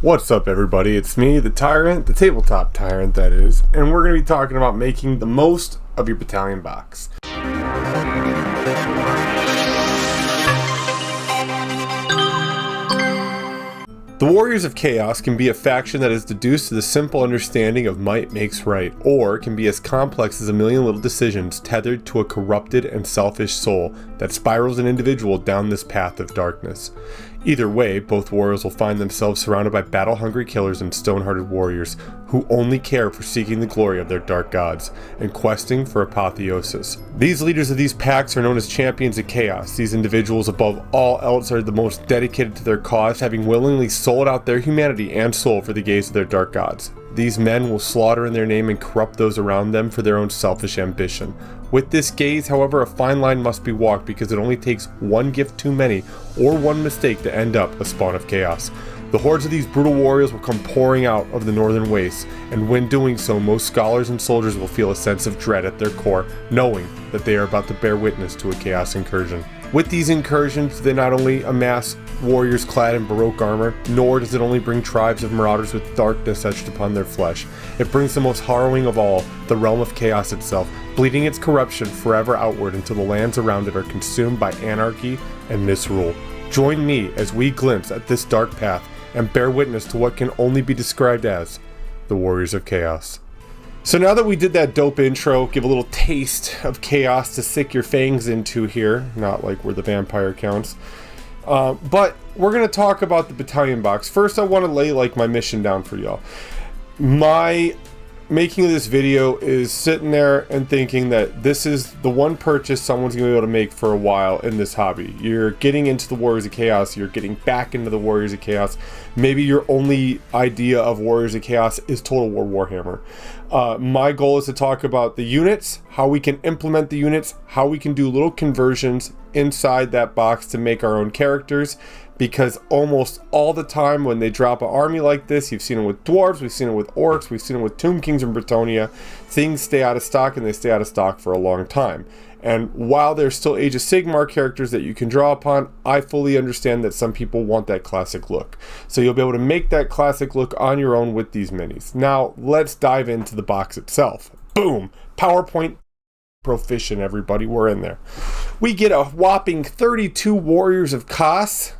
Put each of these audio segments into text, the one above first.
What's up, everybody? It's me, the Tyrant, the Tabletop Tyrant, that is, and we're going to be talking about making the most of your battalion box. The Warriors of Chaos can be a faction that is deduced to the simple understanding of might makes right, or can be as complex as a million little decisions tethered to a corrupted and selfish soul that spirals an individual down this path of darkness. Either way, both warriors will find themselves surrounded by battle-hungry killers and stone-hearted warriors who only care for seeking the glory of their dark gods and questing for apotheosis. These leaders of these packs are known as champions of chaos. These individuals above all else are the most dedicated to their cause, having willingly sold out their humanity and soul for the gaze of their dark gods. These men will slaughter in their name and corrupt those around them for their own selfish ambition. With this gaze, however, a fine line must be walked because it only takes one gift too many or one mistake to end up a spawn of chaos. The hordes of these brutal warriors will come pouring out of the northern wastes, and when doing so, most scholars and soldiers will feel a sense of dread at their core, knowing that they are about to bear witness to a chaos incursion. With these incursions, they not only amass warriors clad in baroque armor, nor does it only bring tribes of marauders with darkness etched upon their flesh. It brings the most harrowing of all, the realm of chaos itself, bleeding its corruption forever outward until the lands around it are consumed by anarchy and misrule. Join me as we glimpse at this dark path and bear witness to what can only be described as the Warriors of Chaos. So now that we did that dope intro, give a little taste of chaos to sink your fangs into here, not like where the vampire counts, but we're going to talk about the battalion box. First, I want to lay my mission down for y'all. My making of this video is sitting there and thinking that this is the one purchase someone's going to be able to make for a while in this hobby. You're getting into the Warriors of Chaos, you're getting back into the Warriors of Chaos. Maybe your only idea of Warriors of Chaos is Total War Warhammer. My goal is to talk about the units, how we can implement the units, how we can do little conversions inside that box to make our own characters, because almost all the time when they drop an army like this, you've seen it with dwarves, we've seen it with orcs, we've seen it with Tomb Kings in Bretonnia, things stay out of stock, and they stay out of stock for a long time. And while there's still Age of Sigmar characters that you can draw upon, I fully understand that some people want that classic look. So you'll be able to make that classic look on your own with these minis. Now, let's dive into the box itself. Boom! PowerPoint proficient, everybody. We're in there. We get a whopping 32 Warriors of Chaos.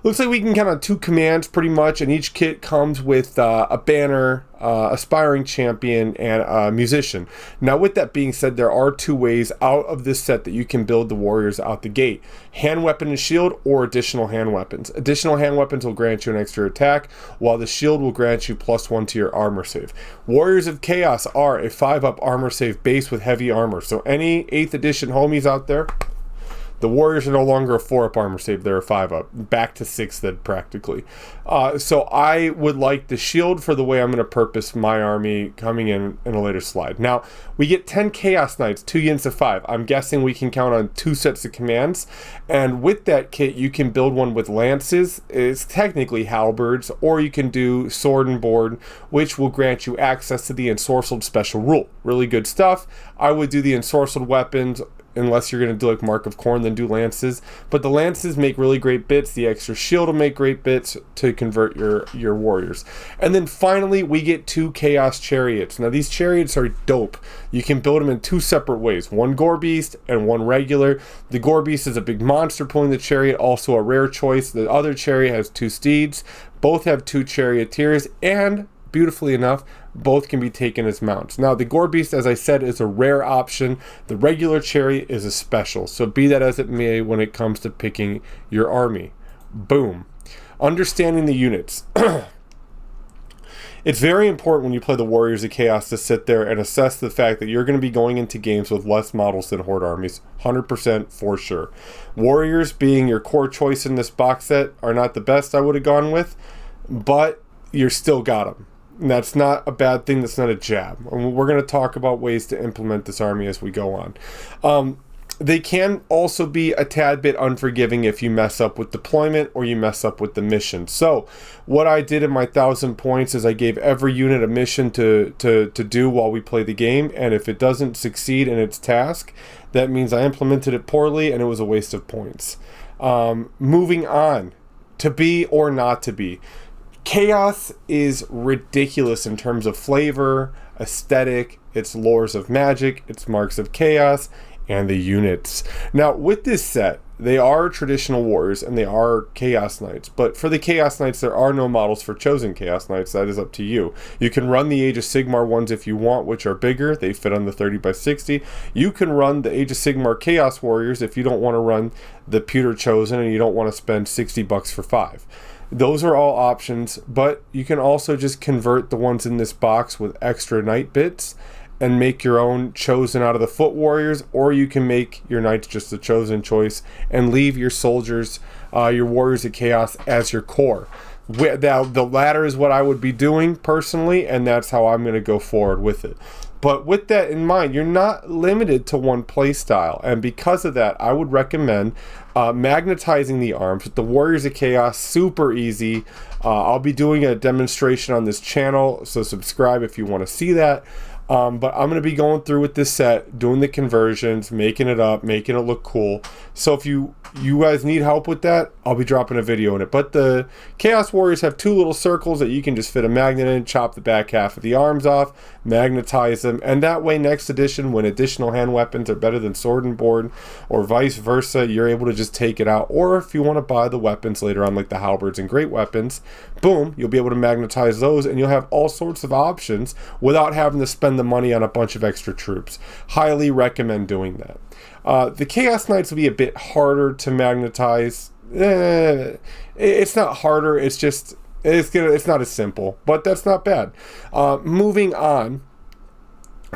Looks like we can count on 2 commands pretty much, and each kit comes with a banner, aspiring champion, and a musician. Now, with that being said, there are 2 ways out of this set that you can build the warriors out the gate: hand weapon and shield, or additional hand weapons. Additional hand weapons will grant you an extra attack, while the shield will grant you +1 to your armor save. Warriors of Chaos are a 5-up armor save base with heavy armor, so any 8th edition homies out there, the Warriors are no longer a 4-up armor save, they're a 5-up. Back to 6 then, practically. So I would like the shield for the way I'm going to purpose my army coming in a later slide. Now, we get 10 Chaos Knights, 2 units of 5. I'm guessing we can count on 2 sets of commands. And with that kit, you can build one with lances. It's technically halberds, or you can do sword and board, which will grant you access to the ensorcelled special rule. Really good stuff. I would do the ensorcelled weapons, unless you're going to do like Mark of Corn, then do lances. But the lances make really great bits. The extra shield will make great bits to convert your warriors. And then finally, we get 2 Chaos Chariots. Now, these chariots are dope. You can build them in 2 separate ways. One Gore Beast and one regular. The Gore Beast is a big monster pulling the chariot, also a rare choice. The other chariot has 2 steeds. Both have 2 charioteers, and beautifully enough, both can be taken as mounts. Now, the Gore Beast, as I said, is a rare option. The regular chariot is a special. So be that as it may when it comes to picking your army. Boom. Understanding the units. It's very important when you play the Warriors of Chaos to sit there and assess the fact that you're going to be going into games with less models than Horde armies. 100% for sure. Warriors, being your core choice in this box set, are not the best I would have gone with, but you're still got them. And that's not a bad thing. That's not a jab. And we're going to talk about ways to implement this army as we go on. They can also be a tad bit unforgiving if you mess up with deployment or you mess up with the mission. So what I did in my 1,000 points is I gave every unit a mission to do while we play the game. And if it doesn't succeed in its task, that means I implemented it poorly and it was a waste of points. Moving on. To be or not to be. Chaos is ridiculous in terms of flavor, aesthetic, its lores of magic, its marks of chaos, and the units. Now, with this set, they are traditional warriors and they are Chaos Knights, but for the Chaos Knights, there are no models for chosen Chaos Knights. That is up to you. You can run the Age of Sigmar ones if you want, which are bigger. They fit on the 30x60. You can run the Age of Sigmar Chaos Warriors if you don't want to run the Pewter Chosen and you don't want to spend $60 for 5. Those are all options, but you can also just convert the ones in this box with extra knight bits and make your own chosen out of the foot warriors, or you can make your knights just the chosen choice and leave your soldiers, your warriors of chaos as your core. The latter is what I would be doing personally, and that's how I'm going to go forward with it. But with that in mind, you're not limited to one play style, and because of that, I would recommend magnetizing the arms with the Warriors of Chaos. Super easy. I'll be doing a demonstration on this channel, so subscribe if you want to see that. But I'm going to be going through with this set, doing the conversions, making it up, making it look cool. So if you guys need help with that, I'll be dropping a video in it. But the Chaos Warriors have 2 little circles that you can just fit a magnet in, chop the back half of the arms off, magnetize them, and that way next edition, when additional hand weapons are better than sword and board, or vice versa, you're able to just take it out. Or if you want to buy the weapons later on, like the halberds and great weapons, boom, you'll be able to magnetize those, and you'll have all sorts of options without having to spend the money on a bunch of extra troops. Highly recommend doing that. The Chaos Knights will be a bit harder to magnetize. It's not harder, it's just it's not as simple, but that's not bad. Moving on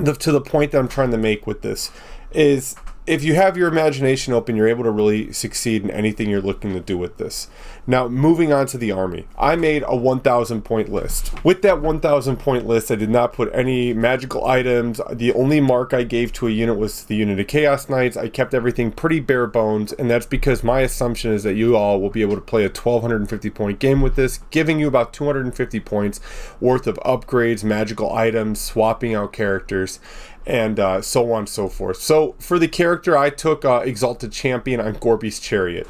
to the point that I'm trying to make with this is, if you have your imagination open, you're able to really succeed in anything you're looking to do with this. Now, moving on to the army. I made a 1,000 point list. With that 1,000 point list, I did not put any magical items. The only mark I gave to a unit was the unit of Chaos Knights. I kept everything pretty bare bones, and that's because my assumption is that you all will be able to play a 1,250 point game with this, giving you about 250 points worth of upgrades, magical items, swapping out characters, and so on and so forth. So for the character, I took Exalted Champion on Gorby's Chariot.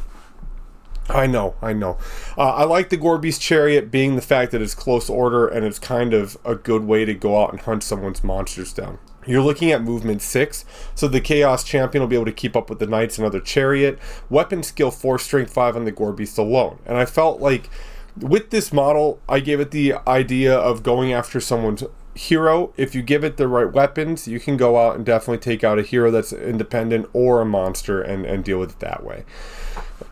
I know. I like the Gorby's Chariot being the fact that it's close order and it's kind of a good way to go out and hunt someone's monsters down. You're looking at movement 6, so the Chaos Champion will be able to keep up with the Knights and other Chariot. Weapon skill 4, strength 5 on the Gorby's alone. And I felt like with this model, I gave it the idea of going after someone's hero. If you give it the right weapons, you can go out and definitely take out a hero that's independent or a monster and deal with it that way.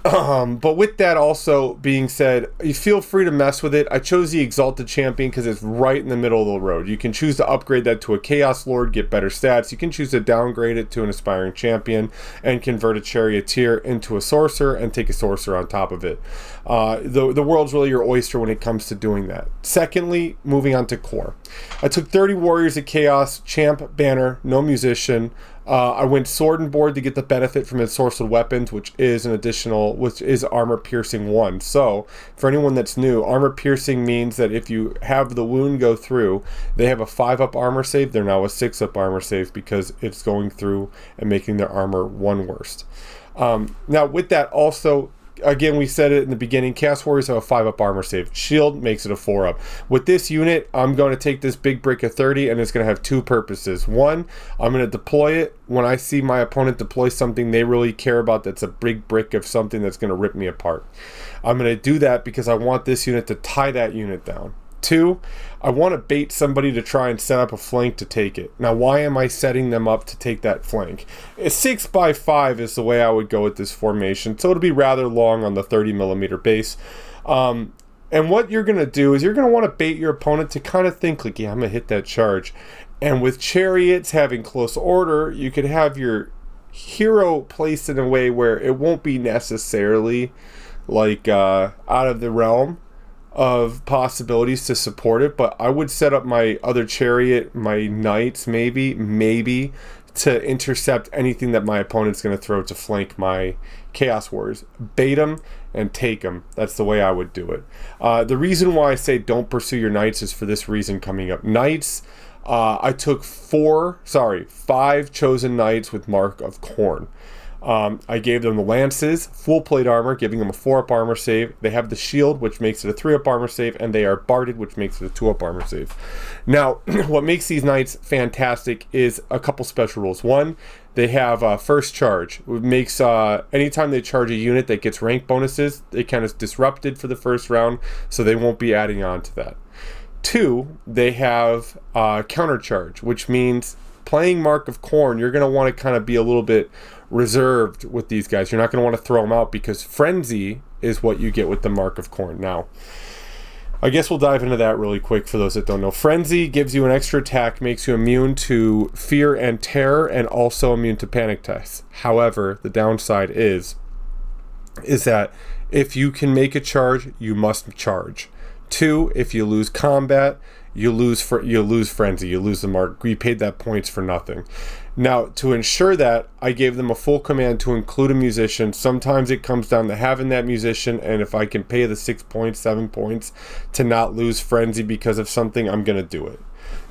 But with that also being said, you feel free to mess with it. I chose the Exalted Champion because it's right in the middle of the road. You can choose to upgrade that to a Chaos Lord, get better stats. You can choose to downgrade it to an Aspiring Champion and convert a Charioteer into a Sorcerer and take a Sorcerer on top of it. The world's really your oyster when it comes to doing that. Secondly, moving on to core. I took 30 Warriors of Chaos, Champ, Banner, no Musician. I went sword and board to get the benefit from its source of weapons, which is armor piercing 1. So for anyone that's new, armor piercing means that if you have the wound go through, they have a 5-up armor save. They're now a 6-up armor save because it's going through and making their armor 1 worst. Now with that also, again, we said it in the beginning, Chaos Warriors have a 5-up armor save. Shield makes it a 4-up. With this unit, I'm going to take this big brick of 30, and it's going to have 2 purposes. One, I'm going to deploy it when I see my opponent deploy something they really care about that's a big brick of something that's going to rip me apart. I'm going to do that because I want this unit to tie that unit down. 2, I want to bait somebody to try and set up a flank to take it. Now, why am I setting them up to take that flank? A 6x5 is the way I would go with this formation, so it'll be rather long on the 30mm base. And what you're going to do is you're going to want to bait your opponent to kind of think like, yeah, I'm going to hit that charge. And with chariots having close order, you could have your hero placed in a way where it won't be necessarily like out of the realm of possibilities to support it, but I would set up my other chariot, my knights maybe to intercept anything that my opponent's going to throw to flank my Chaos Warriors. Bait them and take them. That's the way I would do it. The reason why I say don't pursue your knights is for this reason coming up. Knights, I took 5 chosen knights with Mark of Corn. I gave them the lances, full plate armor, giving them a 4-up armor save. They have the shield, which makes it a 3-up armor save, and they are barded, which makes it a 2-up armor save. Now, what makes these knights fantastic is a couple special rules. One, they have first charge, which makes anytime they charge a unit that gets rank bonuses, they kind of disrupted for the first round, so they won't be adding on to that. 2, they have counter charge, which means playing Mark of Khorne, you're going to want to kind of be a little bit reserved with these guys. You're not going to want to throw them out because Frenzy is what you get with the Mark of Khorne. Now, I guess we'll dive into that really quick for those that don't know. Frenzy gives you an extra attack, makes you immune to fear and terror, and also immune to panic tests. However, the downside is that if you can make a charge, you must charge. 2, if you lose combat, you lose Frenzy, you lose the mark. You paid that points for nothing. Now, to ensure that, I gave them a full command to include a musician. Sometimes it comes down to having that musician, and if I can pay the 6 points, 7 points to not lose Frenzy because of something, I'm going to do it.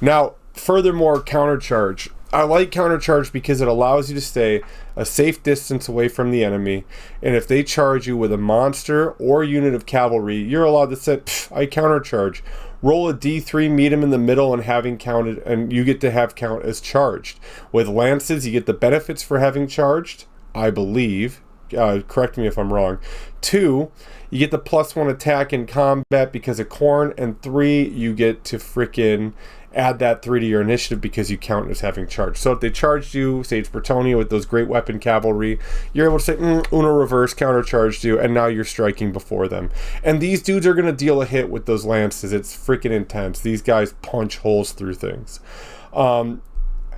Now, furthermore, countercharge. I like countercharge because it allows you to stay a safe distance away from the enemy, and if they charge you with a monster or unit of cavalry, you're allowed to say, I countercharge. Roll a d3, meet him in the middle, and having counted, and you get to have count as charged. With lances, you get the benefits for having charged, I believe. Correct me if I'm wrong. 2, you get the +1 attack in combat because of Khorne, and 3, you get to frickin' add that 3 to your initiative because you count as having charged. So if they charged you, say it's Bretonnia with those great weapon cavalry, you're able to say, Uno reverse, countercharged you, and now you're striking before them. And these dudes are going to deal a hit with those lances. It's freaking intense. These guys punch holes through things.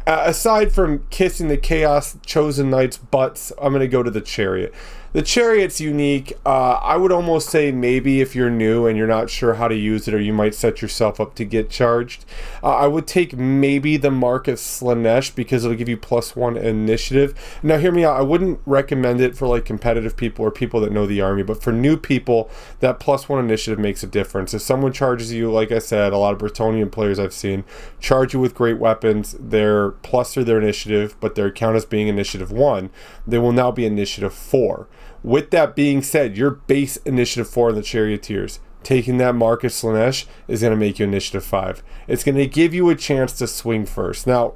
Aside from kissing the Chaos Chosen Knights' butts, I'm going to go to the Chariot. The Chariot's unique. I would almost say maybe if you're new and you're not sure how to use it, or you might set yourself up to get charged, I would take maybe the Mark of Slaanesh because it'll give you +1 initiative. Now hear me out, I wouldn't recommend it for like competitive people or people that know the army, but for new people, that +1 initiative makes a difference. If someone charges you, like I said, a lot of Bretonnian players I've seen charge you with great weapons, they're plus through their initiative, but their count as being initiative 1, they will now be initiative 4. With that being said, your base initiative 4 in the Charioteers, taking that Mark of Slaanesh is going to make you initiative 5. It's going to give you a chance to swing first. Now,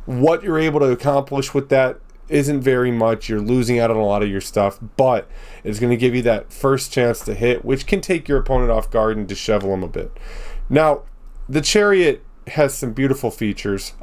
what you're able to accomplish with that isn't very much. You're losing out on a lot of your stuff, but it's going to give you that first chance to hit, which can take your opponent off guard and dishevel them a bit. Now, the Chariot has some beautiful features.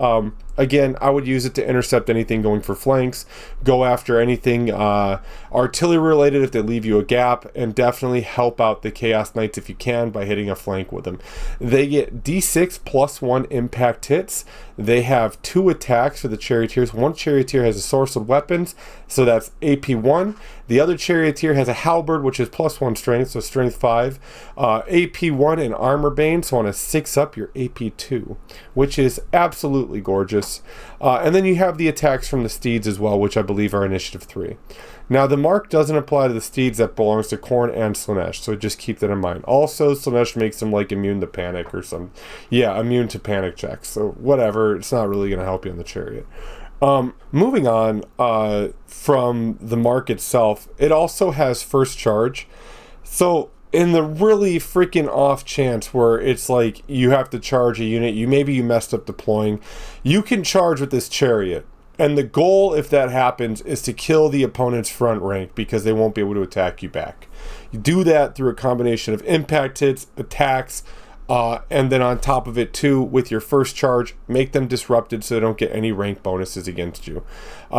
Again, I would use it to intercept anything going for flanks, go after anything artillery related if they leave you a gap, and definitely help out the Chaos Knights if you can by hitting a flank with them. They get d6 +1 impact hits. They have 2 attacks for the Charioteers. One Charioteer has a source of weapons, so that's AP1. The other Charioteer has a halberd, which is +1 strength, so strength 5. AP1 and armor bane, so on a 6-up, you're AP2, which is absolutely gorgeous. And then you have the attacks from the steeds as well, which I believe are initiative 3. Now, the mark doesn't apply to the steeds. That belongs to Khorne and Slaanesh, so just keep that in mind. Also, Slaanesh makes them like immune to panic or some, immune to panic checks. So whatever, it's not really going to help you on the Chariot. Moving on from the mark itself, it also has first charge. So in the really freaking off chance where it's like you have to charge a unit, maybe you messed up deploying, you can charge with this Chariot. And the goal, if that happens, is to kill the opponent's front rank because they won't be able to attack you back. You do that through a combination of impact hits, attacks, and then on top of it too, with your first charge, make them disrupted so they don't get any rank bonuses against you.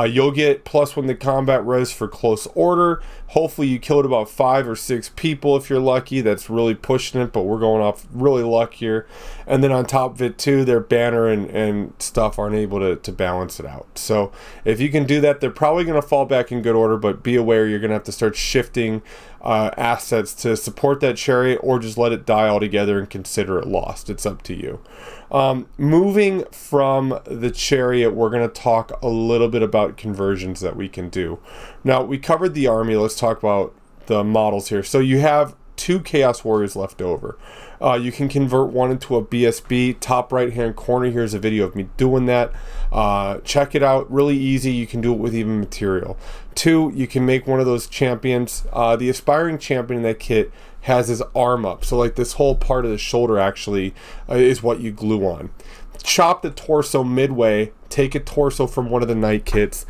You'll get +1 to combat res for close order. Hopefully you killed about 5 or 6 people if you're lucky. That's really pushing it, but we're going off really luck here. And then on top of it too, their banner and stuff aren't able to balance it out. So if you can do that, they're probably going to fall back in good order, but be aware you're going to have to start shifting assets to support that Chariot, or just let it die altogether and consider it lost. It's up to you. Moving from the Chariot, we're going to talk a little bit about conversions that we can do. Now, we covered the army. Let's talk about the models here. So you have 2 Chaos Warriors left over. You can convert one into a BSB. Top right hand corner, here's a video of me doing that. Check it out, really easy. You can do it with even material. 2, you can make one of those champions. The aspiring champion in that kit has his arm up, so like this whole part of the shoulder actually is what you glue on. Chop the torso midway, take a torso from one of the knight kits,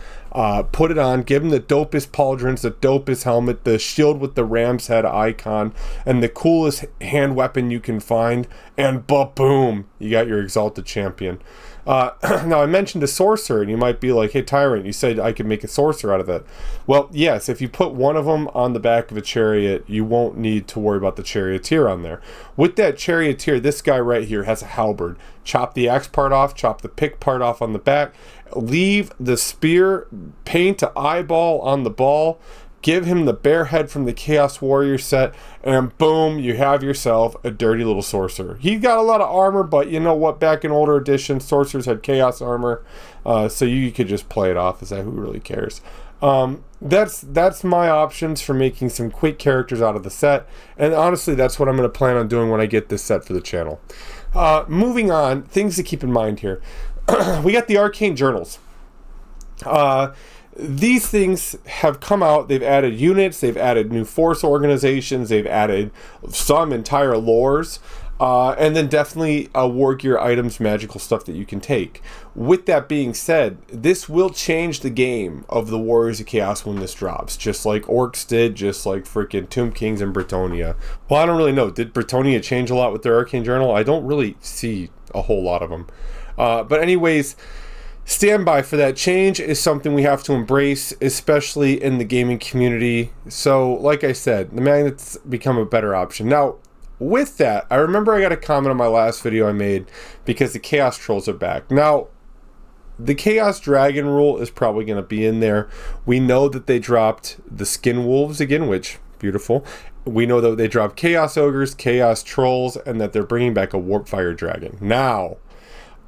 put it on, give him the dopest pauldrons, the dopest helmet, the shield with the ram's head icon, and the coolest hand weapon you can find, and boom, you got your exalted champion. Now I mentioned a sorcerer, and you might be like, hey Tyrant, you said I could make a sorcerer out of it. Well, yes, if you put one of them on the back of a chariot, you won't need to worry about the charioteer on there. With that charioteer, this guy right here has a halberd. Chop the axe part off, chop the pick part off on the back, leave the spear, paint an eyeball on the ball, give him the bear head from the Chaos Warrior set, and boom, you have yourself a dirty little sorcerer. He got a lot of armor, but you know what? Back in older editions, sorcerers had chaos armor, so you could just play it off as that. Who really cares? That's my options for making some quick characters out of the set, and honestly, that's what I'm going to plan on doing when I get this set for the channel. Moving on, things to keep in mind here. We got the Arcane Journals. These things have come out, they've added units, they've added new force organizations, they've added some entire lores, and then definitely war gear items, magical stuff that you can take. With that being said, this will change the game of the Warriors of Chaos when this drops, just like Orcs did, just like freaking Tomb Kings and Bretonnia. Well, I don't really know. Did Bretonnia change a lot with their Arcane Journal? I don't really see a whole lot of them. But anyways, stand by for that. Change is something we have to embrace, especially in the gaming community. So, like I said, the magnets become a better option. Now, with that, I remember I got a comment on my last video I made because the Chaos Trolls are back. Now, the Chaos Dragon rule is probably going to be in there. We know that they dropped the Skin Wolves again, which, beautiful. We know that they dropped Chaos Ogres, Chaos Trolls, and that they're bringing back a Warpfire Dragon. Now,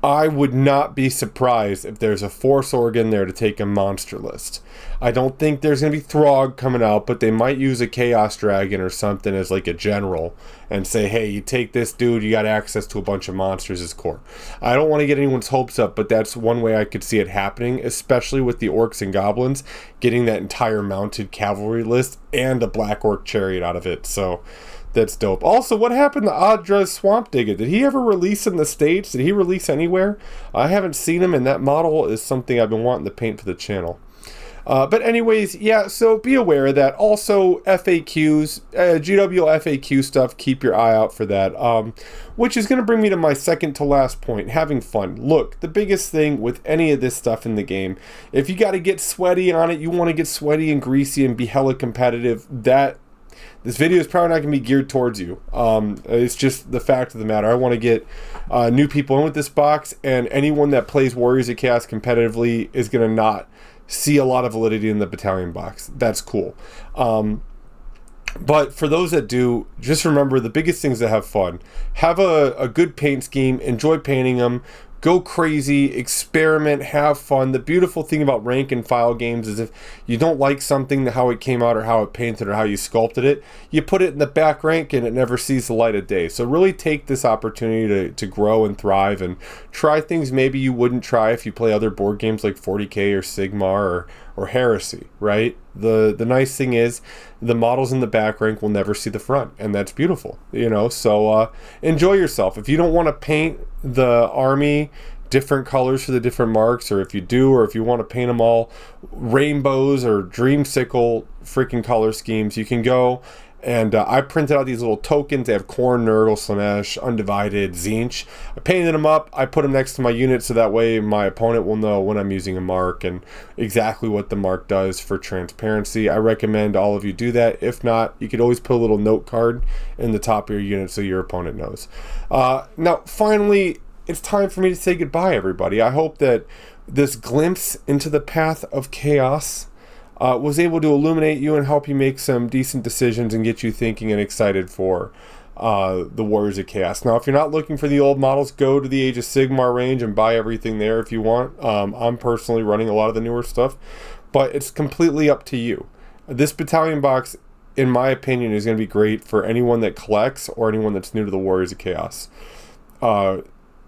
I would not be surprised if there's a Force Organ there to take a monster list. I don't think there's going to be Throg coming out, but they might use a Chaos Dragon or something as like a general and say, hey, you take this dude, you got access to a bunch of monsters as core. I don't want to get anyone's hopes up, but that's one way I could see it happening, especially with the Orcs and Goblins, getting that entire mounted cavalry list and a Black Orc Chariot out of it. So that's dope. Also, what happened to Audra Swamp Digger? Did he ever release in the States? Did he release anywhere? I haven't seen him, and that model is something I've been wanting to paint for the channel. But anyways, yeah, so be aware of that. Also, FAQs, GW FAQ stuff, keep your eye out for that. Which is going to bring me to my second to last point, having fun. Look, the biggest thing with any of this stuff in the game, if you got to get sweaty on it, you want to get sweaty and greasy and be hella competitive, this video is probably not going to be geared towards you. It's just the fact of the matter. I want to get new people in with this box, and anyone that plays Warriors of Chaos competitively is going to not see a lot of validity in the battalion box. That's cool. But for those that do, just remember the biggest things to have fun. Have a good paint scheme. Enjoy painting them. Go crazy, experiment, have fun. The beautiful thing about rank and file games is if you don't like something, how it came out or how it painted or how you sculpted it, you put it in the back rank and it never sees the light of day. So really take this opportunity to grow and thrive and try things maybe you wouldn't try if you play other board games like 40K or Sigmar or Heresy, right? The nice thing is the models in the back rank will never see the front, and that's beautiful, you know. So enjoy yourself. If you don't want to paint the army different colors for the different marks, or if you do, or if you want to paint them all rainbows or dreamsicle freaking color schemes, you can go. And I printed out these little tokens. They have Khorne, Nurgle, Slanesh, Undivided, Tzeentch. I painted them up. I put them next to my unit so that way my opponent will know when I'm using a mark and exactly what the mark does for transparency. I recommend all of you do that. If not, you could always put a little note card in the top of your unit so your opponent knows. Now, finally, it's time for me to say goodbye, everybody. I hope that this glimpse into the path of chaos was able to illuminate you and help you make some decent decisions and get you thinking and excited for the Warriors of Chaos. Now, if you're not looking for the old models, go to the Age of Sigmar range and buy everything there if you want. I'm personally running a lot of the newer stuff, but it's completely up to you. This battalion box in my opinion, is going to be great for anyone that collects or anyone that's new to the Warriors of Chaos.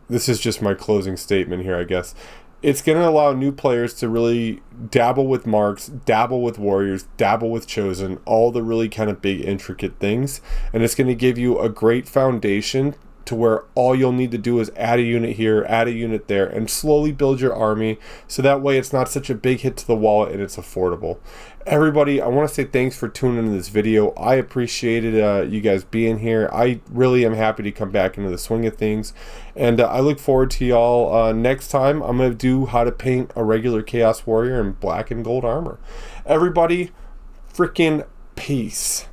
This is just my closing statement here, I guess. It's going to allow new players to really dabble with marks, dabble with warriors, dabble with chosen, all the really kind of big intricate things. And it's going to give you a great foundation to where all you'll need to do is add a unit here, add a unit there, and slowly build your army, so that way it's not such a big hit to the wallet and it's affordable. Everybody, I want to say thanks for tuning in this video. I appreciated you guys being here. I really am happy to come back into the swing of things, and I look forward to y'all next time. I'm going to do how to paint a regular Chaos Warrior in black and gold armor. Everybody, freaking peace.